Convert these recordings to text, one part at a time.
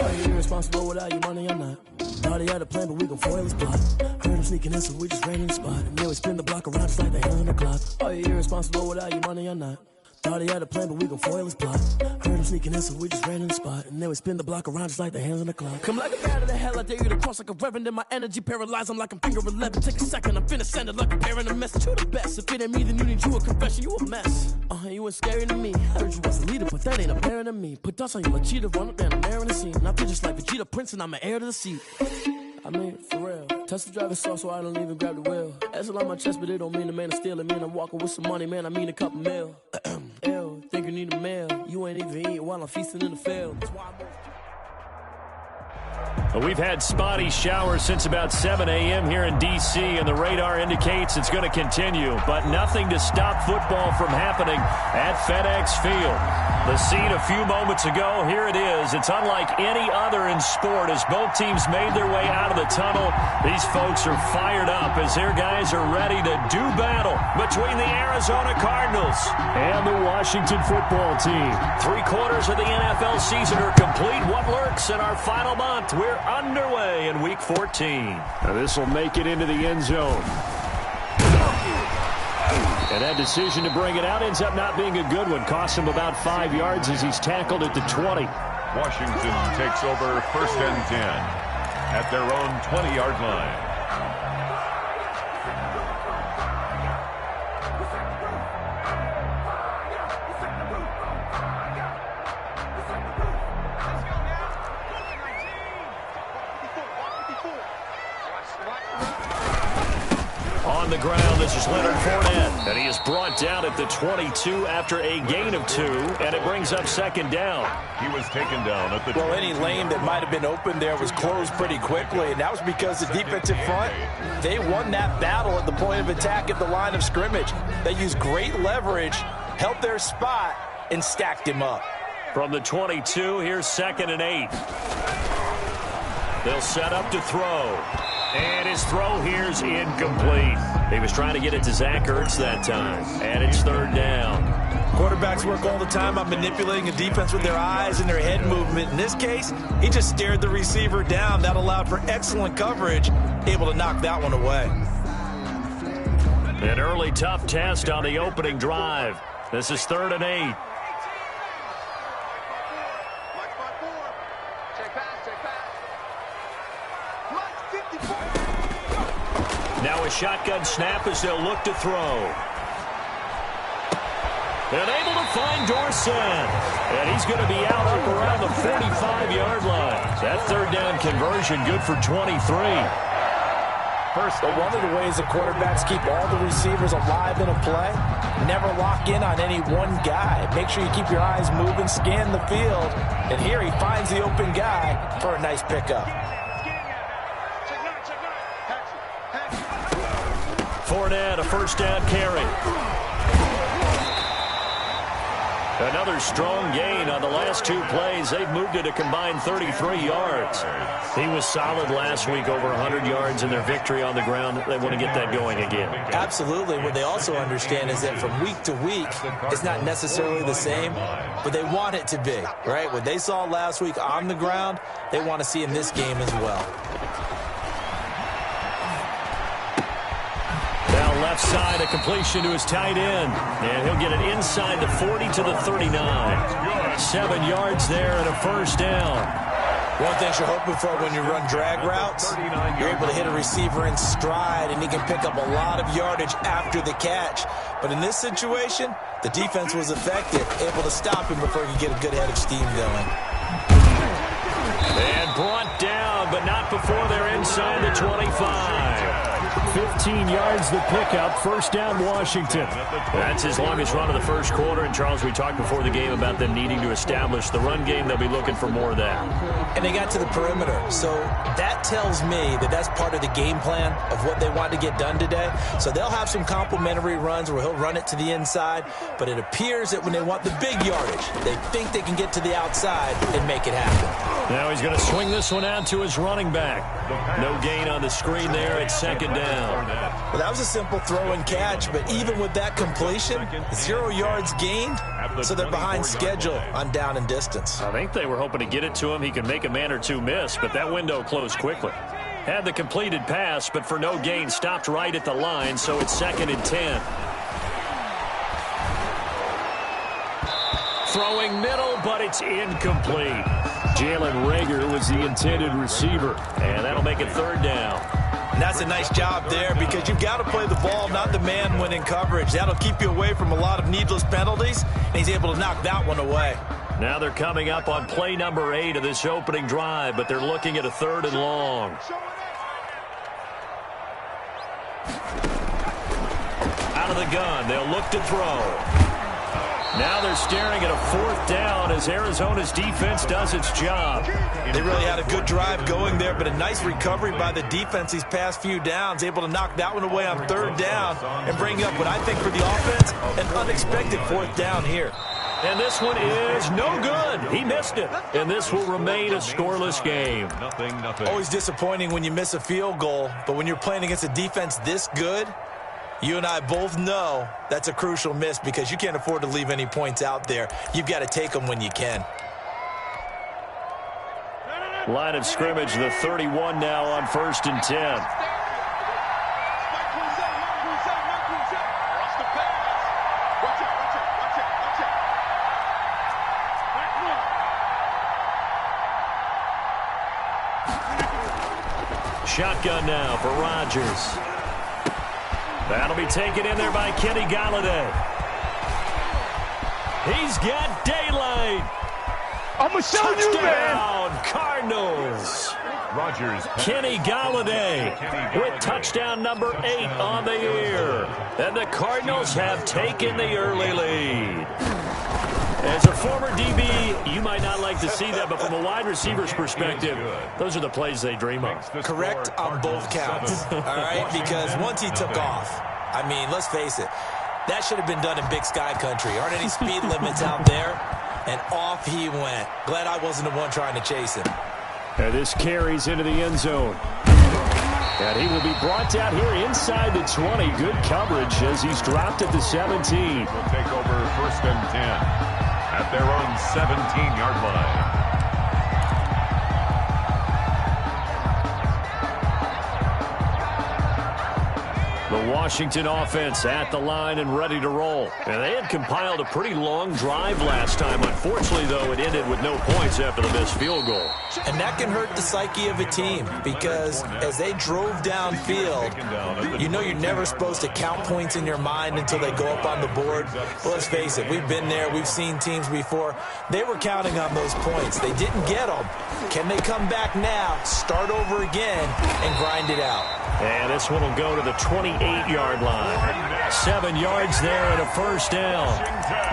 Are you irresponsible without your money or not? Thought he had a plan, but we gon' foil his plot. Heard him sneaking in, so we just ran in the spot. And then we spin the block around just like the hands on the clock. Are you irresponsible without your money or not? Thought he had a plan, but we gon' foil his plot. Heard him sneaking in, so we just ran in the spot. And then we spin the block around just like the hands on the clock. Come like a bat of the hell, I dare you to cross like a reverend. And my energy paralyzed, I'm like I'm finger 11. Take a second, I'm finna send it like a parent a message. You the best, if it ain't me, then you need you a confession. You a mess, you ain't scary to me. Heard you was a leader, but that ain't apparent to me. Put dust on you like cheetah, run up and I'm airing the scene. And I feel just like Vegeta Prince and I'm an heir to the seat. I mean, for real. Touch the driver's soft so I don't even grab the wheel. That's on my chest, but it don't mean the man is stealing. Man, I'm walking with some money, man, I mean a couple mil. Ew, think you need a meal. You ain't even eating while I'm feasting in the field. That's why We've had spotty showers since about 7 a.m. here in D.C., and the radar indicates it's going to continue, but nothing to stop football from happening at FedEx Field. The scene a few moments ago, here it is. It's unlike any other in sport as both teams made their way out of the tunnel. These folks are fired up as their guys are ready to do battle between the Arizona Cardinals and the Washington football team. 3/4 of the NFL season are complete. What lurks in our final month? We're underway in Week 14. Now this will make it into the end zone. And that decision to bring it out ends up not being a good one. Costs him about 5 yards as he's tackled at the 20. Washington takes over 1st and 10 at their own 20-yard line. On the ground, this is Leonard Fournette, and he is brought down at the 22 after a gain of 2, and it brings up 2nd down. He was taken down at the 20. Well, any lane that might have been open there was closed pretty quickly, and that was because the defensive front, they won that battle at the point of attack at the line of scrimmage. They used great leverage, held their spot, and stacked him up. From the 22, here's 2nd and 8. They'll set up to throw. And his throw here's incomplete. He was trying to get it to Zach Ertz that time. And it's 3rd down. Quarterbacks work all the time on manipulating a defense with their eyes and their head movement. In this case, he just stared the receiver down. That allowed for excellent coverage, able to knock that one away. An early tough test on the opening drive. This is 3rd and 8. Now a shotgun snap as they'll look to throw. And able to find Dorsett. And he's going to be out up around the 45-yard line. That 3rd down conversion good for 23. But one of the ways that quarterbacks keep all the receivers alive in a play, never lock in on any one guy. Make sure you keep your eyes moving, scan the field. And here he finds the open guy for a nice pickup. Fournette, a 1st down carry. Another strong gain on the last 2 plays. They've moved it a combined 33 yards. He was solid last week, over 100 yards in their victory on the ground. They want to get that going again. Absolutely. What they also understand is that from week to week, it's not necessarily the same, but they want it to be, right? What they saw last week on the ground, they want to see in this game as well. Left side, a completion to his tight end. And he'll get it inside the 40 to the 39. 7 yards there and a 1st down. One thing you're hoping for when you run drag routes, you're able to hit a receiver in stride, and he can pick up a lot of yardage after the catch. But in this situation, the defense was effective, able to stop him before he could get a good head of steam going. And brought down, but not before they're inside the 25. 15 yards the pickup, 1st down Washington. That's his longest run of the 1st quarter. And Charles, we talked before the game about them needing to establish the run game. They'll be looking for more of that. And they got to the perimeter. So that tells me that that's part of the game plan of what they want to get done today. So they'll have some complementary runs where he'll run it to the inside. But it appears that when they want the big yardage, they think they can get to the outside and make it happen. Now he's going to swing this one out to his running back. No gain on the screen there at 2nd down. down. Well, that was a simple throw and catch, but even with that completion, 0 yards gained, so they're behind schedule on down and distance. I think they were hoping to get it to him. He could make a man or two miss, but that window closed quickly. Had the completed pass, but for no gain, stopped right at the line, so it's 2nd and 10. Throwing middle, but it's incomplete. Jalen Reagor was the intended receiver, and that'll make it 3rd down. And that's a nice job there because you've got to play the ball, not the man when in coverage. That'll keep you away from a lot of needless penalties, and he's able to knock that one away. Now they're coming up on play number 8 of this opening drive, but they're looking at a 3rd and long. Out of the gun, they'll look to throw. Now they're staring at a 4th down as Arizona's defense does its job. They really had a good drive going there, but a nice recovery by the defense these past few downs, able to knock that one away on 3rd down and bring up what I think for the offense, an unexpected 4th down here. And this one is no good. He missed it. And this will remain a scoreless game. Nothing. Always disappointing when you miss a field goal, but when you're playing against a defense this good, you and I both know that's a crucial miss because you can't afford to leave any points out there. You've got to take them when you can. Line of scrimmage, the 31 now on 1st and 10. Shotgun now for Rodgers. That'll be taken in there by Kenny Golladay. He's got daylight. I'm going to show you, man. Touchdown, Cardinals. Rodgers. Kenny Golladay with touchdown number 8 on the year. And the Cardinals have taken the early lead. As a former DB, you might not like to see that, but from a wide receiver's perspective, those are the plays they dream of. Correct on both counts, all right? Because once he took off, I mean, let's face it, that should have been done in Big Sky country. Aren't any speed limits out there? And off he went. Glad I wasn't the one trying to chase him. And this carries into the end zone. And he will be brought down here inside the 20. Good coverage as he's dropped at the 17. Will take over 1st and 10 at their own 17-yard line. The Washington offense at the line and ready to roll. And they had compiled a pretty long drive last time. Unfortunately, though, it ended with no points after the missed field goal. And that can hurt the psyche of a team because as they drove downfield, you know you're never supposed to count points in your mind until they go up on the board. Well, let's face it, we've been there. We've seen teams before. They were counting on those points. They didn't get them. Can they come back now, start over again, and grind it out? And this one will go to the 28-yard line. 7 yards there and a 1st down.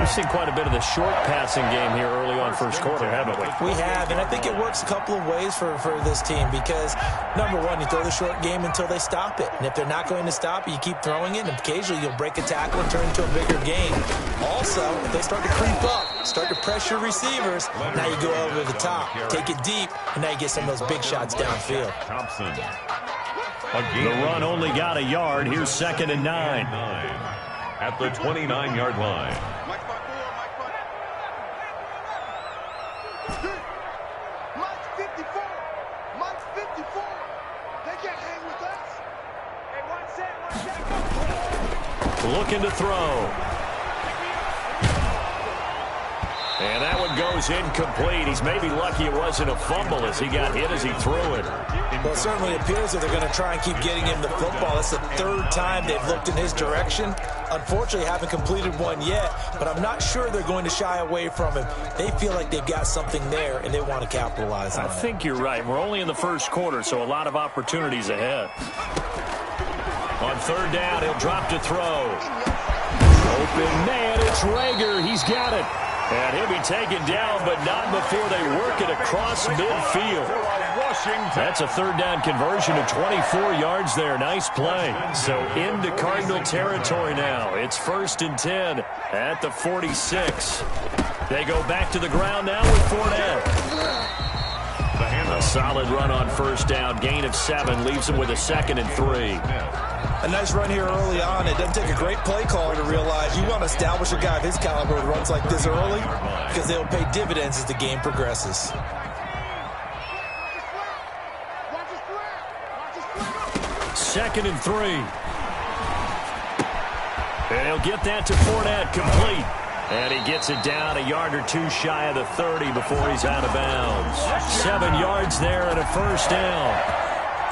We've seen quite a bit of the short passing game here early on 1st quarter, haven't we? We have, and I think it works a couple of ways for this team because, number one, you throw the short game until they stop it. And if they're not going to stop it, you keep throwing it, and occasionally you'll break a tackle and turn into a bigger game. Also, if they start to creep up, start to pressure receivers, now you go over the top, take it deep, and now you get some of those big shots downfield. Thompson. The run only got a yard. Here's 2nd and 9. At the 29-yard line. Looking to throw. And that one goes incomplete. He's maybe lucky it wasn't a fumble as he got hit as he threw it. Well, it certainly appears that they're going to try and keep getting him the football. That's the 3rd time they've looked in his direction. Unfortunately, haven't completed one yet, but I'm not sure they're going to shy away from him. They feel like they've got something there, and they want to capitalize on it. I think you're right. We're only in the 1st quarter, so a lot of opportunities ahead. On 3rd down, he'll drop to throw. Open man, it's Reagor. He's got it. And he'll be taken down, but not before they work it across midfield. That's a 3rd down conversion of 24 yards there. Nice play. So into Cardinal territory now. It's 1st and 10 at the 46. They go back to the ground now with Fournette. A solid run on first down. Gain of 7 leaves them with a 2nd and 3. A nice run here early on. It doesn't take a great play caller to realize you want to establish a guy of his caliber with runs like this early because they'll pay dividends as the game progresses. Second and 3. And he'll get that to Fournette, complete. And he gets it down a yard or 2 shy of the 30 before he's out of bounds. 7 yards there and a first down.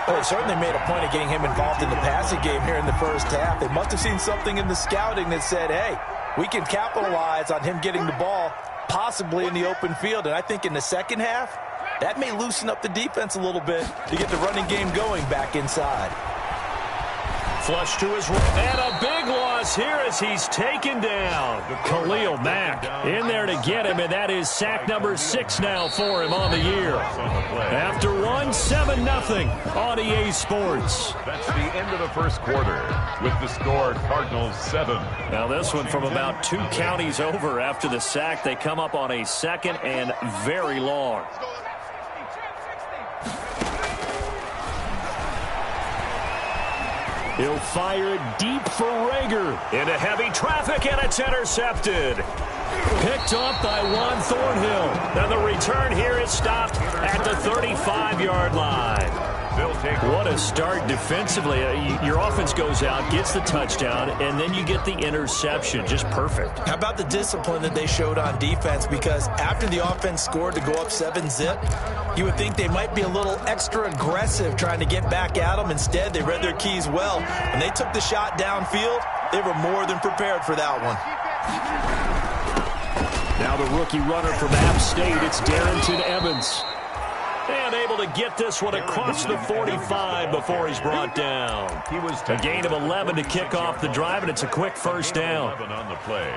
Well, they certainly made a point of getting him involved in the passing game here in the first half. They must have seen something in the scouting that said, hey, we can capitalize on him getting the ball possibly in the open field. And I think in the second half, that may loosen up the defense a little bit to get the running game going back inside. Flush to his right. And a big loss here as he's taken down. Khalil Mack in there to get him, and that is sack number 6 now for him on the year. After 1, 7-0 on EA Sports. That's the end of the first quarter with the score Cardinals 7. Now this one from about 2 counties over after the sack. They come up on a 2nd and very long. He'll fire it deep for Rager. Into heavy traffic, and it's intercepted. Picked off by Juan Thornhill. Then the return here is stopped at the 35-yard line. What a start defensively. Your offense goes out, gets the touchdown, and then you get the interception. Just perfect. How about the discipline that they showed on defense? Because after the offense scored to go up 7-zip, you would think they might be a little extra aggressive trying to get back at them. Instead, they read their keys well. When they took the shot downfield, they were more than prepared for that one. Now the rookie runner from App State, it's Darrington Evans. And able to get this one across the 45 before he's brought down. A gain of 11 to kick off the drive, and it's a quick first down. On the play.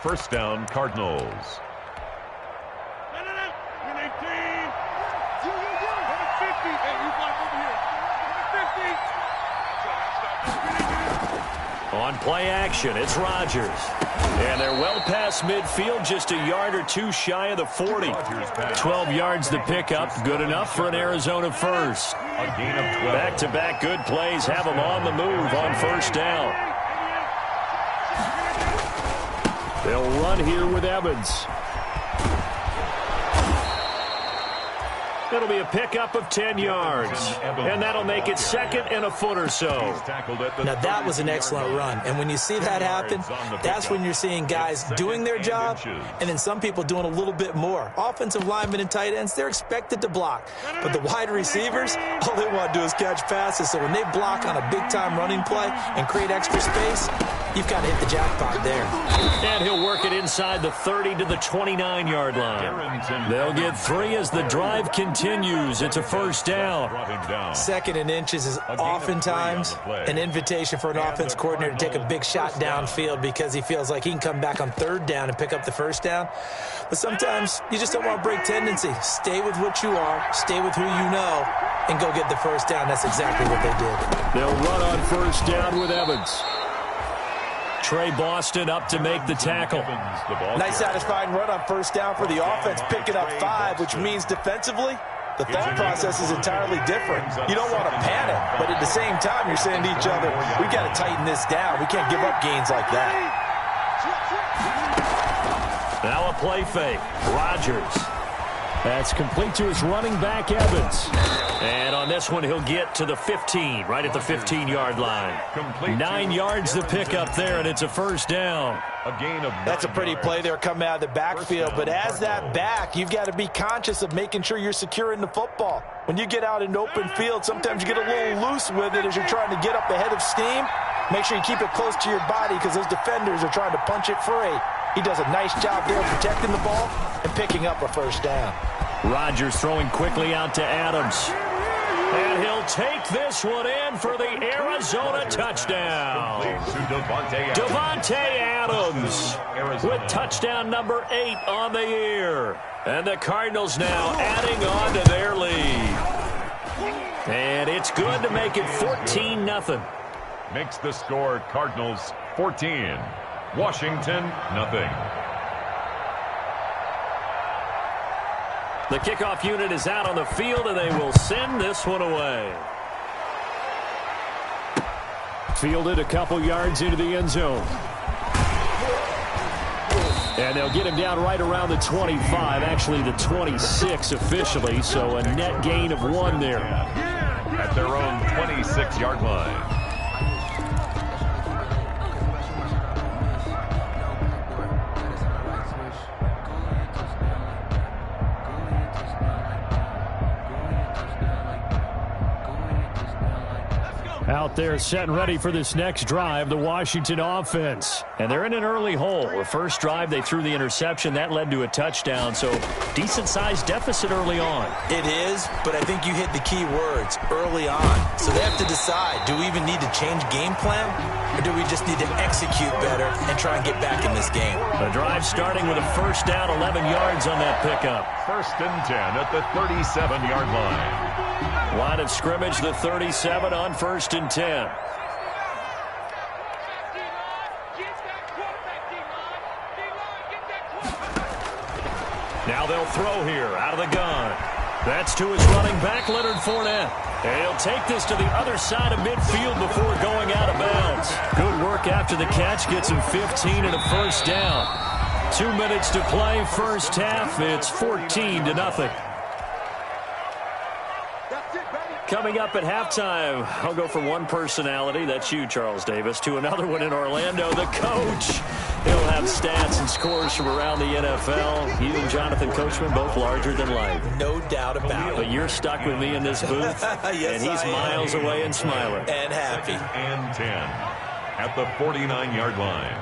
First down, Cardinals. On play action, it's Rodgers. And they're well past midfield, just a yard or 2 shy of the 40. 12 yards to pick up, good enough for an Arizona first. A gain of 12. Back-to-back good plays have them on the move on first down. They'll run here with Evans. It'll be a pickup of 10 yards, and that'll make it 2nd and a foot or so. Now, that was an excellent run, and when you see that happen, that's when you're seeing guys doing their job, and then some people doing a little bit more. Offensive linemen and tight ends, they're expected to block, but the wide receivers, all they want to do is catch passes, so when they block on a big-time running play and create extra space, you've got to hit the jackpot there. And he'll work it inside the 30 to the 29-yard line. They'll get 3 as the drive continues. It's a first down. 2nd and inches is oftentimes an invitation for an offense coordinator to take a big shot downfield because he feels like he can come back on 3rd down and pick up the first down. But sometimes you just don't want to break tendency. Stay with what you are, stay with who you know, and go get the first down. That's exactly what they did. They'll run on first down with Evans. Trey Boston up to make the tackle. Nice satisfying run on first down for the offense, picking up 5, which means defensively, the thought process is entirely different. You don't want to panic, but at the same time, you're saying to each other, we've got to tighten this down. We can't give up gains like that. Now a play fake. Rodgers. That's complete to his running back, Evans. And on this one, he'll get to the 15, right at the 15-yard line. 9 yards to pick up there, and it's a first down. That's a pretty play there coming out of the backfield, but as that back, you've got to be conscious of making sure you're securing the football. When you get out in open field, sometimes you get a little loose with it as you're trying to get up ahead of steam. Make sure you keep it close to your body because those defenders are trying to punch it free. He does a nice job there protecting the ball and picking up a first down. Rodgers throwing quickly out to Adams. And he'll take this one in for the Arizona touchdown. Devontae Adams with touchdown number 8 on the year. And the Cardinals now adding on to their lead. And it's good to make it 14-0. Makes the score Cardinals 14. Washington, 0. The kickoff unit is out on the field, and they will send this one away. Fielded a couple yards into the end zone. And they'll get him down right around the 25, actually the 26 officially, so a net gain of 1 there. At their own 26-yard line. Out there set and ready for this next drive, the Washington offense. And they're in an early hole. The first drive, they threw the interception. That led to a touchdown, so decent-sized deficit early on. It is, but I think you hit the key words, early on. So they have to decide, do we even need to change game plan, or do we just need to execute better and try and get back in this game? The drive starting with a first down, 11 yards on that pickup. First and 10 at the 37-yard line. Line of scrimmage, the 37 on first and 10. Now they'll throw here out of the gun. That's to his running back, Leonard Fournette. And he'll take this to the other side of midfield before going out of bounds. Good work after the catch. Gets him 15 and a first down. 2 minutes to play first half. It's 14-0. Coming up at halftime, I'll go from one personality, that's you, Charles Davis, to another one in Orlando, the coach. He'll have stats and scores from around the NFL. You and Jonathan Coachman, both larger than life. No doubt about it. But you're stuck with me in this booth, yes, and he's miles away and smiling. And happy. And 10 at the 49-yard line.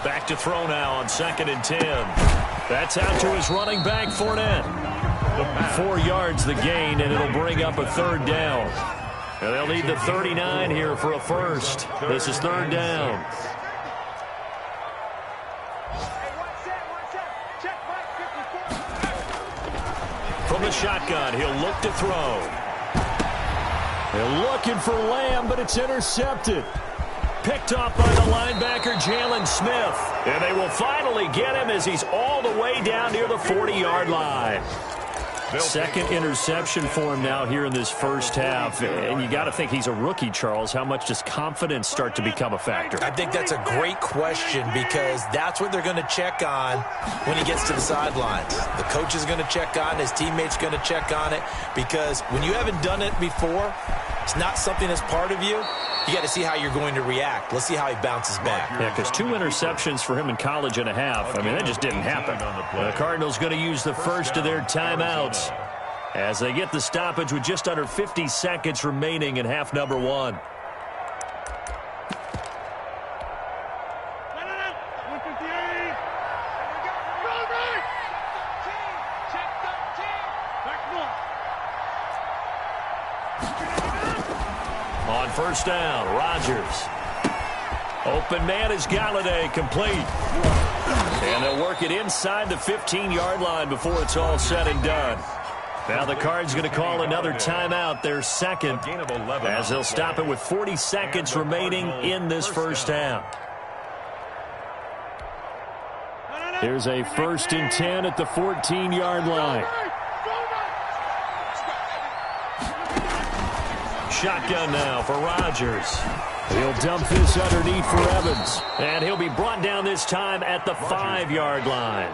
Back to throw now on 2nd and 10. That's out to his running back, Fournette. 4 yards the gain, and it'll bring up a third down. And they'll need the 39 here for a first. This is third down. From the shotgun, he'll look to throw. They're looking for Lamb, but it's intercepted. Picked off by the linebacker, Jalen Smith. And they will finally get him as he's all the way down near the 40-yard line. Second interception for him now here in this first half. And you got to think he's a rookie, Charles. How much does confidence start to become a factor? I think that's a great question because that's what they're going to check on when he gets to the sidelines. The coach is going to check on it. His teammate's going to check on it because when you haven't done it before, it's not something that's part of you. You got to see how you're going to react. Let's see how he bounces back. Yeah, because 2 interceptions for him in college and a half. I mean, that just didn't happen. The Cardinals going to use the first of their timeouts as they get the stoppage with just under 50 seconds remaining in half number 1. On first down, Rodgers. Open man is Galladay, complete. And they'll work it inside the 15-yard line before it's all said and done. Now the Cards going to call another timeout, their second, as they'll stop it with 40 seconds remaining in this first half. Here's a 1st and 10 at the 14-yard line. Shotgun now for Rodgers. He'll dump this underneath for Evans. And he'll be brought down this time at the 5-yard line.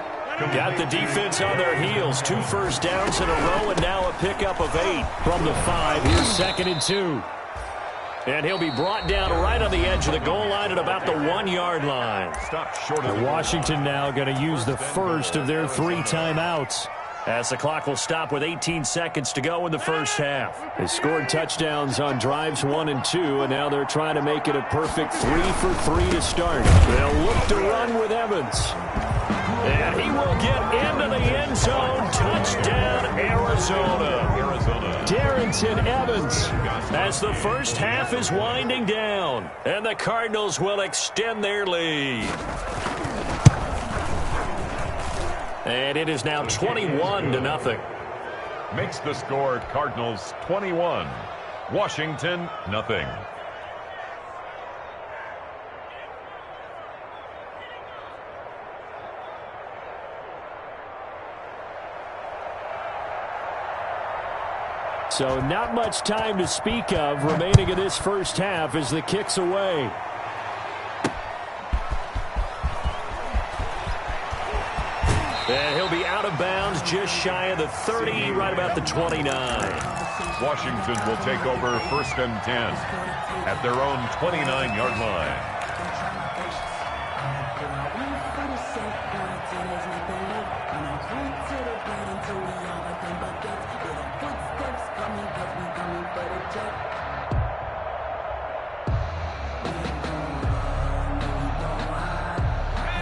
Got the defense on their heels. 2 first downs in a row and now a pickup of 8 from the 5. Here's 2nd and 2. And he'll be brought down right on the edge of the goal line at about the 1-yard line. And Washington now going to use the first of their 3 timeouts, as the clock will stop with 18 seconds to go in the first half. They scored touchdowns on drives 1 and 2, and now they're trying to make it a perfect 3 for 3 to start. They'll look to run with Evans. And he will get into the end zone. Touchdown, Arizona. Darrington Evans, as the first half is winding down, and the Cardinals will extend their lead. And it is now 21-0. Makes the score Cardinals 21, Washington nothing. So not much time to speak of remaining in this first half as the kick's away. And he'll be out of bounds just shy of the 30, right about the 29. Washington will take over 1st and 10 at their own 29-yard line.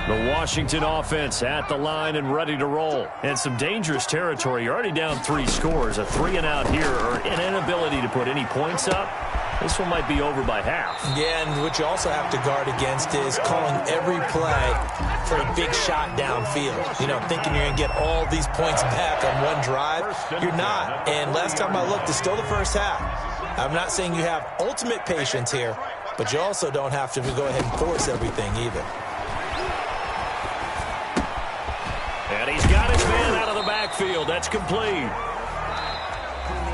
The Washington offense at the line and ready to roll. And some dangerous territory. You're already down 3 scores. A 3-and-out here or an inability to put any points up. This one might be over by half. Yeah, and what you also have to guard against is calling every play for a big shot downfield. You know, thinking you're going to get all these points back on one drive. You're not. And last time I looked, it's still the first half. I'm not saying you have ultimate patience here, but you also don't have to go ahead and force everything either. And he's got his man out of the backfield. That's complete.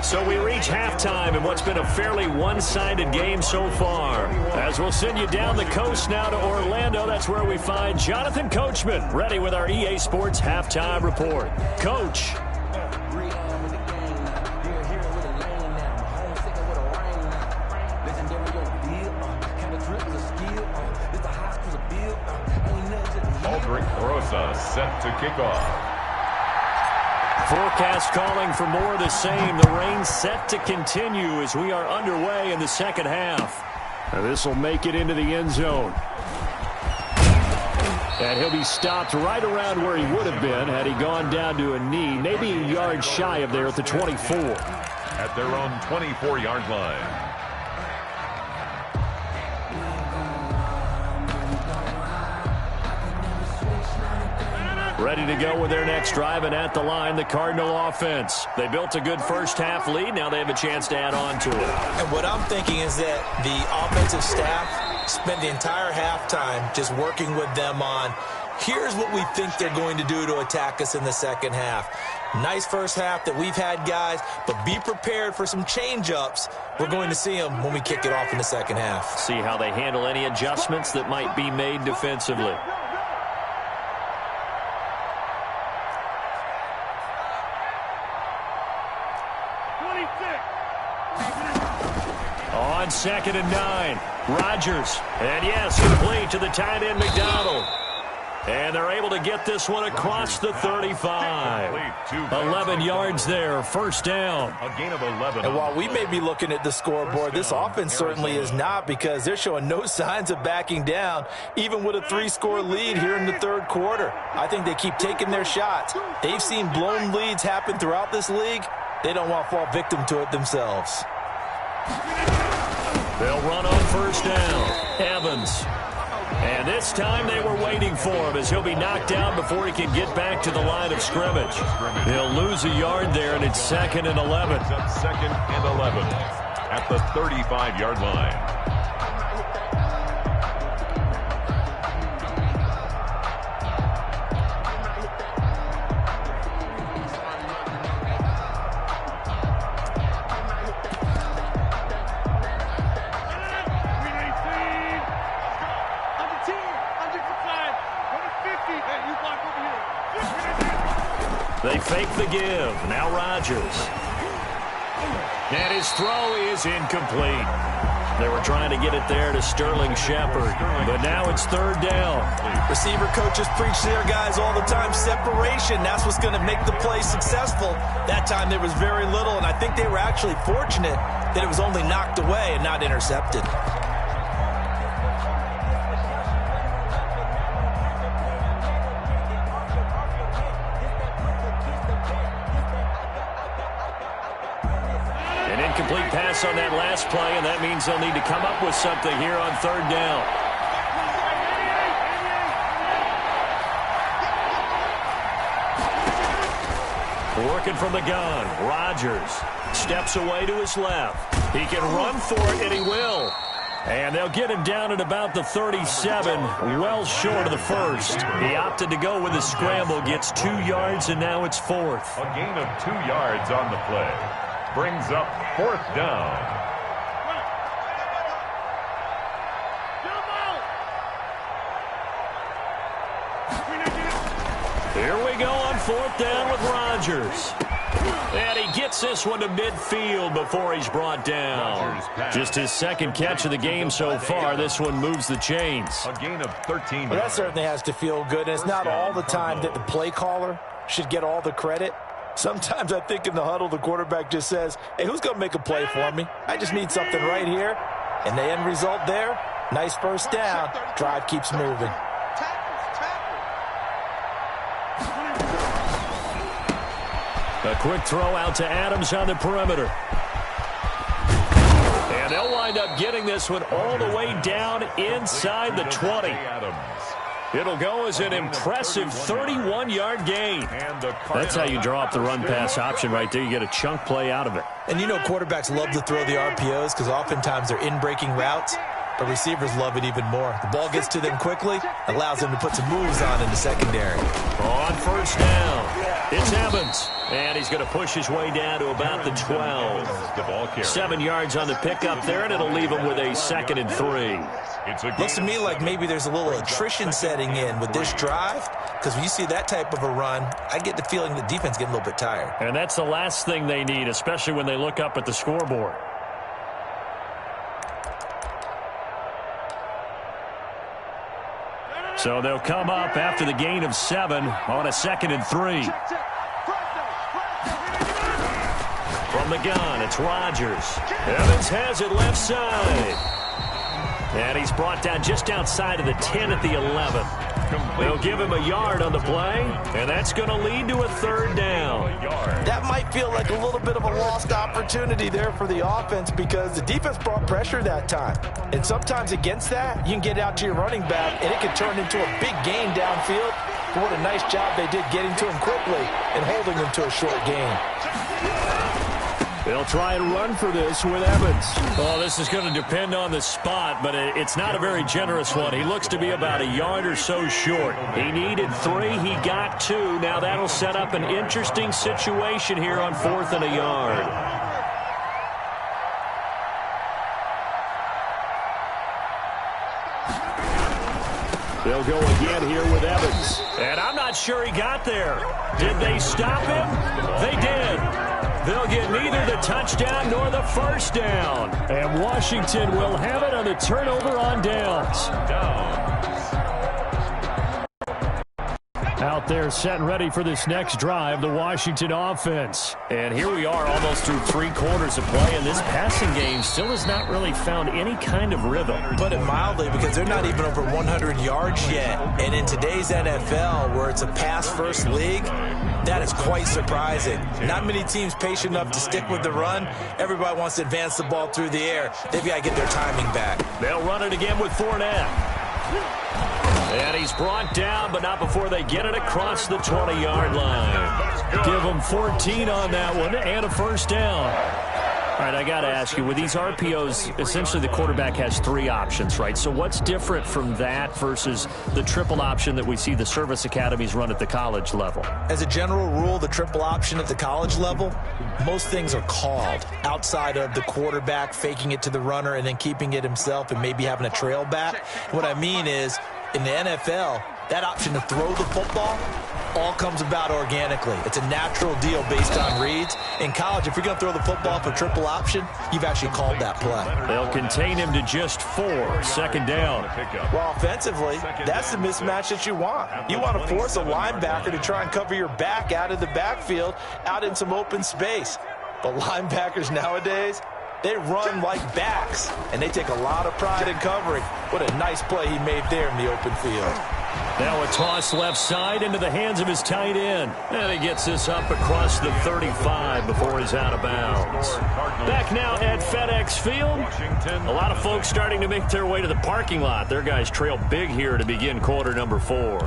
So we reach halftime in what's been a fairly one-sided game so far. As we'll send you down the coast now to Orlando, that's where we find Jonathan Coachman, ready with our EA Sports Halftime Report. Coach. Set to kick off. Forecast calling for more of the same. The rain set to continue as we are underway in the second half. This will make it into the end zone. And he'll be stopped right around where he would have been had he gone down to a knee, maybe a yard shy of there at the 24. At their own 24-yard line. Ready to go with their next drive, and at the line, the Cardinal offense. They built a good first-half lead. Now they have a chance to add on to it. And what I'm thinking is that the offensive staff spent the entire halftime just working with them on, here's what we think they're going to do to attack us in the second half. Nice first half that we've had, guys, but be prepared for some change-ups. We're going to see them when we kick it off in the second half. See how they handle any adjustments that might be made defensively. On 2nd and 9, Rodgers. And yes, complete to the tight end, McDonald. And they're able to get this one across the 35. 11 yards there, first down. A gain of 11. And while we may be looking at the scoreboard, this offense certainly is not, because they're showing no signs of backing down, even with a 3-score lead here in the third quarter. I think they keep taking their shots. They've seen blown leads happen throughout this league. They don't want to fall victim to it themselves. They'll run on first down. Evans. And this time they were waiting for him as he'll be knocked down before he can get back to the line of scrimmage. He'll lose a yard there, and it's 2nd and 11. 2nd and 11 at the 35-yard line. They fake the give. Now Rodgers. And his throw is incomplete. They were trying to get it there to Sterling Shepard, but now it's 3rd down. Receiver coaches preach to their guys all the time, separation. That's what's going to make the play successful. That time there was very little, and I think they were actually fortunate that it was only knocked away and not intercepted. Complete pass on that last play, and that means they'll need to come up with something here on 3rd down. Working from the gun, Rodgers steps away to his left. He can run for it, and he will. And they'll get him down at about the 37, well short of the first. He opted to go with a scramble, gets 2 yards, and now it's 4th. A gain of 2 yards on the play. brings up 4th down. Here we go on 4th down with Rodgers. And he gets this one to midfield before he's brought down. Just his 2nd catch of the game so far. This one moves the chains. A gain of 13. Well, that certainly has to feel good. And it's not all the time that the play caller should get all the credit. Sometimes I think in the huddle, the quarterback just says, hey, who's going to make a play for me? I just need something right here. And the end result there, nice first down. Drive keeps moving. A quick throw out to Adams on the perimeter. And they'll wind up getting this one all the way down inside the 20. It'll go as an impressive 31-yard gain. That's how you draw up the run-pass option right there. You get a chunk play out of it. And you know quarterbacks love to throw the RPOs because oftentimes they're in-breaking routes. But receivers love it even more. The ball gets to them quickly, allows them to put some moves on in the secondary. On 1st down, it's Evans. And he's going to push his way down to about the 12. 7 yards on the pickup there, and it'll leave him with a 2nd and 3. Looks to me like maybe there's a little attrition setting in with this drive, because when you see that type of a run, I get the feeling the defense getting a little bit tired. And that's the last thing they need, especially when they look up at the scoreboard. So they'll come up after the gain of 7 on a 2nd and 3. From the gun, it's Rodgers. Evans has it left side. And he's brought down just outside of the 10 at the 11. They'll give him a yard on the play, and that's going to lead to a 3rd down. That might feel like a little bit of a lost opportunity there for the offense because the defense brought pressure that time. And sometimes against that, you can get out to your running back, and it can turn into a big gain downfield. But what a nice job they did getting to him quickly and holding him to a short gain. They'll try and run for this with Evans. Oh, this is going to depend on the spot, but it's not a very generous one. He looks to be about a yard or so short. He needed 3. He got 2. Now that'll set up an interesting situation here on 4th and a yard. They'll go again here with Evans. And I'm not sure he got there. Did they stop him? They did. They'll get neither the touchdown nor the 1st down. And Washington will have it on the turnover on downs. Out there set and ready for this next drive, the Washington offense. And here we are almost through 3 quarters of play, and this passing game still has not really found any kind of rhythm. Put it mildly, because they're not even over 100 yards yet. And in today's NFL, where it's a pass-first league, that is quite surprising. Not many teams patient enough to stick with the run. Everybody wants to advance the ball through the air. They've got to get their timing back. They'll run it again with Fournette. And he's brought down, but not before they get it across the 20-yard line. Give them 14 on that one and a 1st down. All right, I got to ask you, with these RPOs, essentially the quarterback has 3 options, right? So what's different from that versus the triple option that we see the service academies run at the college level? As a general rule, the triple option at the college level, most things are called outside of the quarterback faking it to the runner and then keeping it himself and maybe having a trail back. What I mean is, in the NFL, that option to throw the football all comes about organically. It's a natural deal based on reads. In college, if you're going to throw the football for triple option, you've actually called that play. They'll contain him to just 4, 2nd down. Well, offensively, that's the mismatch that you want. You want to force a linebacker to try and cover your back out of the backfield, out in some open space. But linebackers nowadays, they run like backs, and they take a lot of pride in covering. What a nice play he made there in the open field. Now a toss left side into the hands of his tight end. And he gets this up across the 35 before he's out of bounds. Back now at FedEx Field. A lot of folks starting to make their way to the parking lot. Their guys trail big here to begin quarter number 4.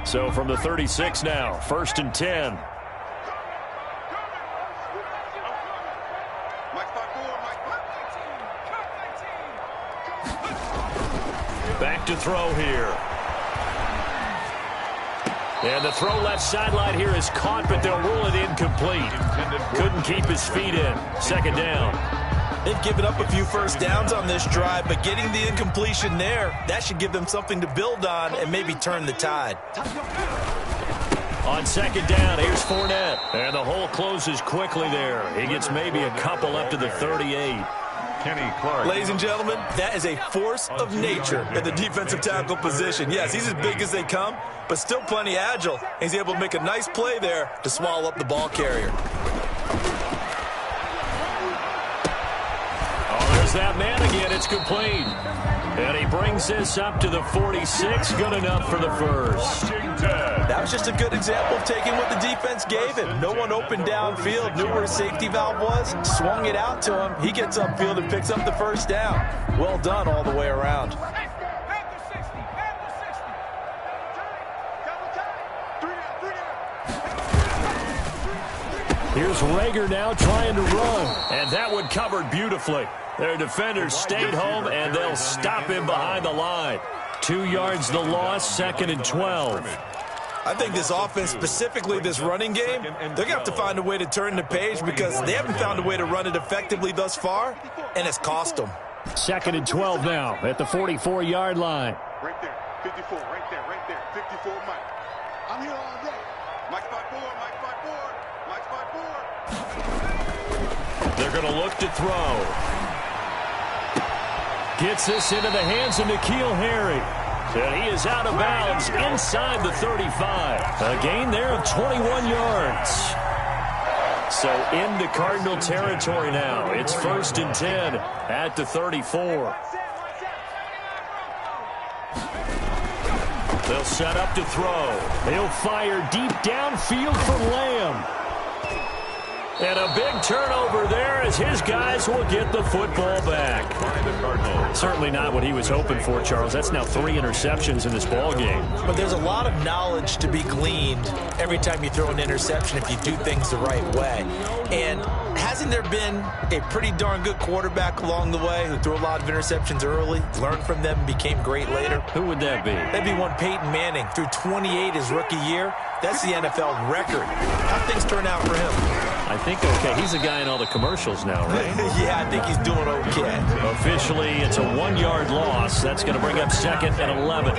So from the 36 now, 1st and 10. Back to throw here. And the throw left sideline here is caught, but they'll rule it incomplete. Couldn't keep his feet in. Second down. They've given up a few first downs on this drive, but getting the incompletion there, that should give them something to build on and maybe turn the tide. On second down, here's Fournette. And the hole closes quickly there. He gets maybe a couple up to the 38. Kenny Clark. Ladies and gentlemen, that is a force of nature at the defensive tackle position. Yes, he's as big as they come, but still plenty agile. He's able to make a nice play there to swallow up the ball carrier. Oh, there's that man again. It's complete. And he brings this up to the 46. Good enough for the first. That was just a good example of taking what the defense gave him. No one open downfield, knew where his safety valve was, swung it out to him. He gets upfield and picks up the first down. Well done all the way around. Here's Rager now trying to run. And that one covered beautifully. Their defenders stayed home, and they'll stop him behind the line. 2 yards the loss, 2nd and 12. I think this offense, specifically this running game, they're going to have to find a way to turn the page because they haven't found a way to run it effectively thus far, and it's cost them. 2nd and 12 now at the 44-yard line. Right there, 54, right there, 54, Mike. I'm here all day. Mike 5-4, Mike 5-4, Mike 5-4. They're going to look to throw. Gets this into the hands of N'Keal Harry. And he is out of bounds inside the 35. A gain there of 21 yards. So into Cardinal territory now. It's 1st and 10 at the 34. They'll set up to throw. He'll fire deep downfield for Lamb. And a big turnover there as his guys will get the football back. Certainly not what he was hoping for, Charles. That's now 3 interceptions in this ball game. But there's a lot of knowledge to be gleaned every time you throw an interception if you do things the right way. And hasn't there been a pretty darn good quarterback along the way who threw a lot of interceptions early, learned from them, and became great later? Who would that be? That'd be one Peyton Manning. Threw 28 his rookie year. That's the NFL record. How'd things turn out for him? I think okay. He's a guy in all the commercials now, right? Yeah, I think he's doing okay. Officially, it's a 1-yard loss. That's going to bring up 2nd and 11.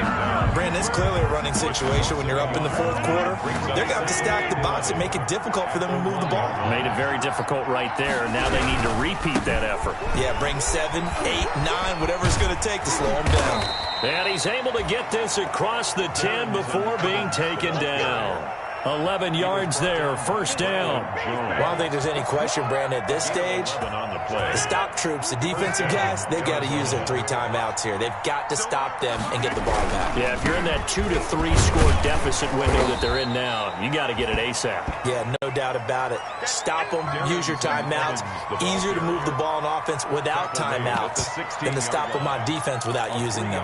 Brandon, it's clearly a running situation when you're up in the 4th quarter. They're going to have to stack the box and make it difficult for them to move the ball. Made it very difficult right there. Now they need to repeat that effort. Yeah, bring 7, 8, 9, whatever it's going to take to slow him down. And he's able to get this across the 10 before being taken down. 11 yards there, 1st down. Well, I don't think there's any question, Brandon, at this stage, the stop troops, the defensive guys, they got to use their 3 timeouts here. They've got to stop them and get the ball back. Yeah, if you're in that 2 to 3 score deficit window that they're in now, you got to get it ASAP. Yeah, no doubt about it. Stop them, use your timeouts. Easier to move the ball on offense without timeouts than to stop them on defense without using them.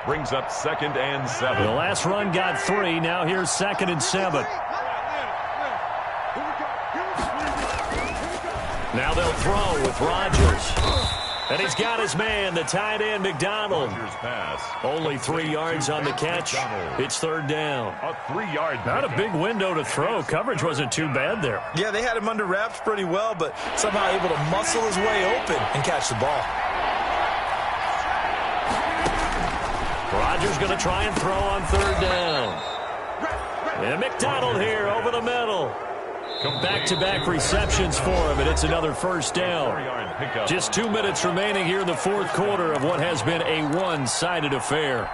Brings up 2nd and 7. The last run got 3. Now here's 2nd and 7. Now they'll throw with Rodgers. And he's got his man, the tight end, McDonald. Only 3 yards on the catch. It's 3rd down. A 3-yard. Not a big window to throw. Coverage wasn't too bad there. Yeah, they had him under wraps pretty well, but somehow able to muscle his way open and catch the ball. Rodgers going to try and throw on 3rd down. And McDonald here over the middle. Back-to-back receptions for him, and it's another 1st down. Just 2 minutes remaining here in the 4th quarter of what has been a one-sided affair.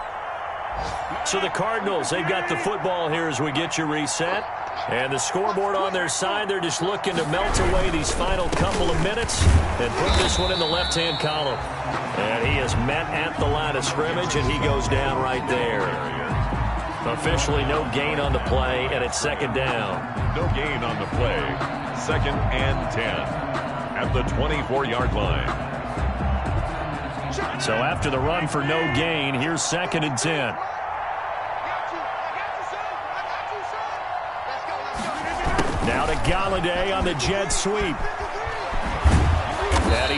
So the Cardinals, they've got the football here as we get you reset. And the scoreboard on their side, they're just looking to melt away these final couple of minutes and put this one in the left-hand column. And he is met at the line of scrimmage, and he goes down right there. Officially no gain on the play, and it's 2nd down. No gain on the play. 2nd and 10 at the 24-yard line. So after the run for no gain, here's 2nd and 10. Now to Galladay on the jet sweep.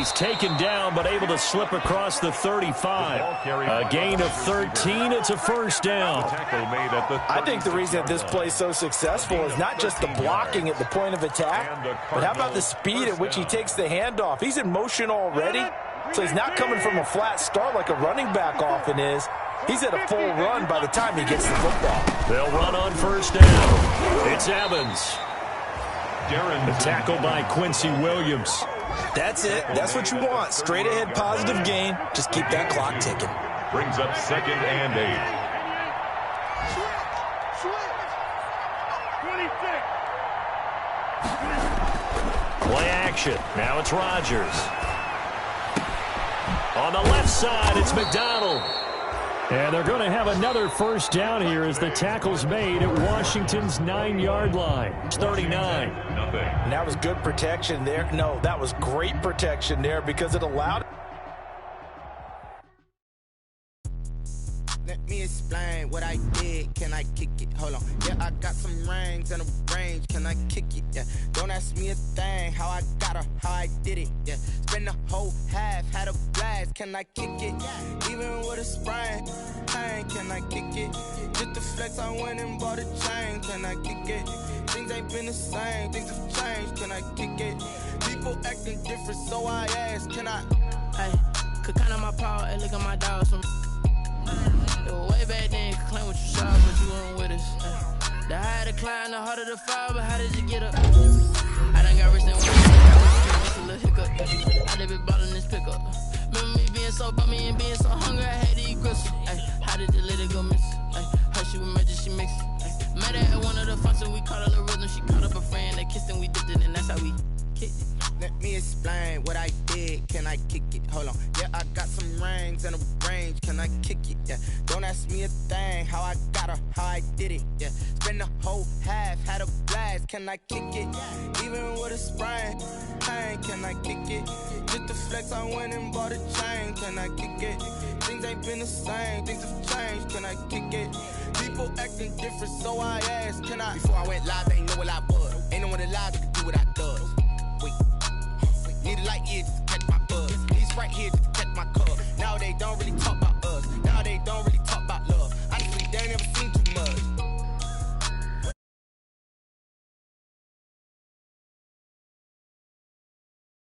he's taken down but able to slip across the 35. A gain of 13. It's a first down. I think the reason that this play is so successful is not just the blocking at the point of attack, but how about the speed at which he takes the handoff? He's in motion already, so he's not coming from a flat start like a running back often is. He's at a full run by the time he gets the football. They'll run on first down. It's Evans. The tackle by Quincy Williams. That's it. That's what you want. Straight ahead positive gain. Just keep that clock ticking. Brings up 2nd and 8. Play action. Now it's Rodgers. On the left side, it's McDonald. And they're going to have another first down here as the tackle's made at Washington's 9-yard line. It's 39. And that was good protection there. No, that was great protection there because it allowed. Let me explain what I did. Can I kick it? Hold on. Yeah, I got some rings and a range. Can I kick it? Yeah. Don't ask me a thing. How I got her, how I did it. Yeah. Spend the whole half, had a blast. Can I kick it? Even with a sprain. Pain, can I kick it? Just the flex, I went and bought a chain. Can I kick it? Things ain't been the same. Things have changed. Can I kick it? People acting different, so I ask. Can I? Hey, could count on my power and look at my dogs from. Way back then, you could claim what you saw, but you weren't with us. The higher the climb, the harder the fall, but how did you get up? I done got rich and just a little hiccup. I done been ballin' this pickup. Remember me being so bummy and being so hungry, I had to eat gristle. How did the lady go miss? Her she was magic, she mixed. Met her at one of the functions, we caught a little rhythm. She caught up a friend, they kissed and we dipped it, and that's how we kicked it. Let me explain what I did. Can I kick it? Hold on. Yeah, I got some rings and a range. Can I kick it? Yeah. Don't ask me a thing. How I got her, how I did it. Yeah. Spend the whole half, had a blast. Can I kick it? Even with a sprain. Pain, can I kick it? Just the flex, I went and bought a chain. Can I kick it? Things ain't been the same. Things have changed. Can I kick it? People acting different, so I asked. Can I? Before I went live, they ain't know what I was. Ain't no one alive that could do what I does. Need a light here just to catch my buzz. These right here just to catch my cub. Nowadays